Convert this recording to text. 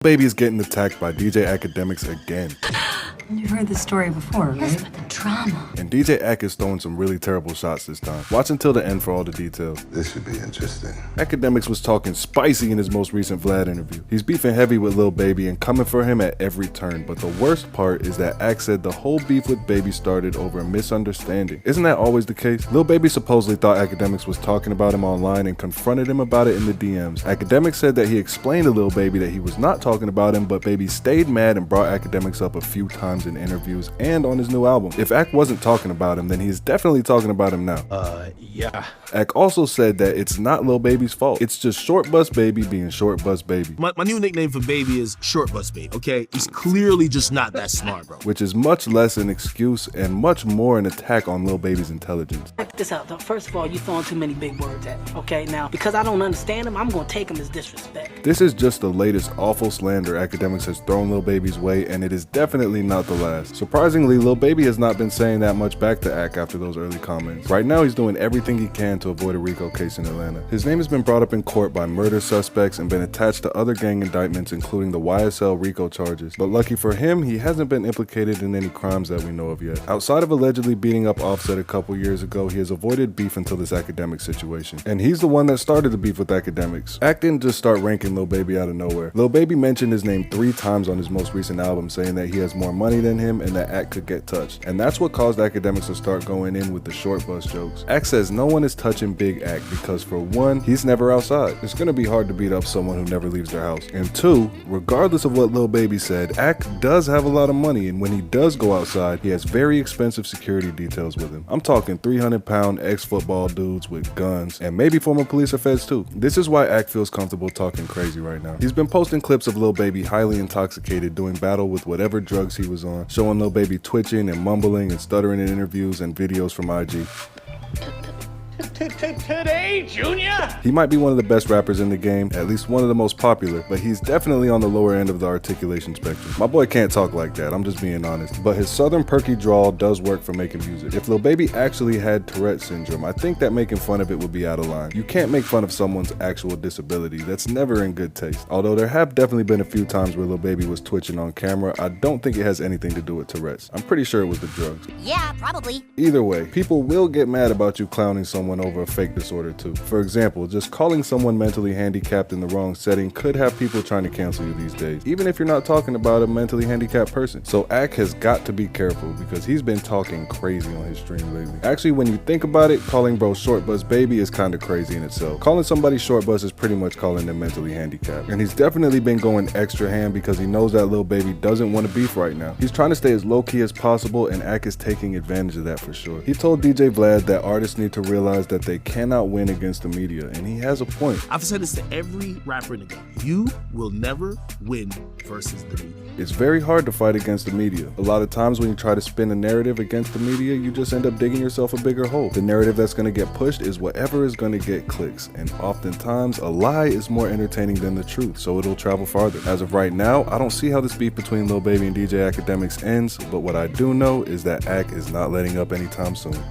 Baby is getting attacked by DJ Akademiks again. You've heard this story before, right? Yes, but the drama. And DJ Ak is throwing some really terrible shots this time. Watch until the end for all the details. This should be interesting. Akademiks was talking spicy in his most recent Vlad interview. He's beefing heavy with Lil Baby and coming for him at every turn, but the worst part is that Ak said the whole beef with Baby started over a misunderstanding. Isn't that always the case? Lil Baby supposedly thought Akademiks was talking about him online and confronted him about it in the DMs. Akademiks said that he explained to Lil Baby that he was not talking about him, but Baby stayed mad and brought Akademiks up a few times in interviews and on his new album. If Ak wasn't talking about him, then he's definitely talking about him now. Yeah. Ak also said that it's not Lil Baby's fault. It's just Short Bus Baby being Short Bus Baby. My new nickname for Baby is Short Bus Baby, okay? He's clearly just not that smart, bro. Which is much less an excuse and much more an attack on Lil Baby's intelligence. Check this out, though. First of all, you throwing too many big words at me, okay? Now, because I don't understand them, I'm gonna take them as disrespect. This is just the latest awful slander Akademiks has thrown Lil Baby's way, and it is definitely not the last. Surprisingly, Lil Baby has not been saying that much back to Ak after those early comments. Right now, he's doing everything he can to avoid a RICO case in Atlanta. His name has been brought up in court by murder suspects and been attached to other gang indictments, including the YSL RICO charges. But lucky for him, he hasn't been implicated in any crimes that we know of yet. Outside of allegedly beating up Offset a couple years ago, he has avoided beef until this Akademiks situation. And he's the one that started the beef with Akademiks. Ak didn't just start ranking Lil Baby out of nowhere. Lil Baby mentioned his name 3 times on his most recent album, saying that he has more money than him and that Ak could get touched. And that's what caused Akademiks to start going in with the short bus jokes. Ak says no one is touching Big Ak because for one, he's never outside. It's gonna be hard to beat up someone who never leaves their house. And 2, regardless of what Lil Baby said, Ak does have a lot of money, and when he does go outside, he has very expensive security details with him. I'm talking 300-pound ex-football dudes with guns, and maybe former police or feds too. This is why Ak feels comfortable talking crazy right now. He's been posting clips of Lil Baby highly intoxicated doing battle with whatever drugs he was on, showing Lil Baby twitching and mumbling and stuttering in interviews and videos from IG. Today, Junior? He might be one of the best rappers in the game, at least one of the most popular, but he's definitely on the lower end of the articulation spectrum. My boy can't talk like that, I'm just being honest, but his southern perky drawl does work for making music. If Lil Baby actually had Tourette syndrome, I think that making fun of it would be out of line. You can't make fun of someone's actual disability, that's never in good taste. Although there have definitely been a few times where Lil Baby was twitching on camera, I don't think it has anything to do with Tourette's. I'm pretty sure it was the drugs. Yeah, probably. Either way, people will get mad about you clowning someone over a fake disorder too. For example, just calling someone mentally handicapped in the wrong setting could have people trying to cancel you these days, even if you're not talking about a mentally handicapped person. So Ak has got to be careful because he's been talking crazy on his stream lately. Actually, when you think about it, calling bro Short Bus Baby is kind of crazy in itself. Calling somebody Short Bus is pretty much calling them mentally handicapped. And he's definitely been going extra ham because he knows that Lil Baby doesn't want to beef right now. He's trying to stay as low-key as possible, and Ak is taking advantage of that for sure. He told DJ Vlad that artists need to realize that they cannot win against the media, and he has a point. I've said this to every rapper in the game. You will never win versus the media. It's very hard to fight against the media. A lot of times when you try to spin a narrative against the media, you just end up digging yourself a bigger hole. The narrative that's going to get pushed is whatever is going to get clicks, and oftentimes a lie is more entertaining than the truth, so it'll travel farther. As of right now, I don't see how this beef between Lil Baby and DJ Akademiks ends, but what I do know is that Ak is not letting up anytime soon.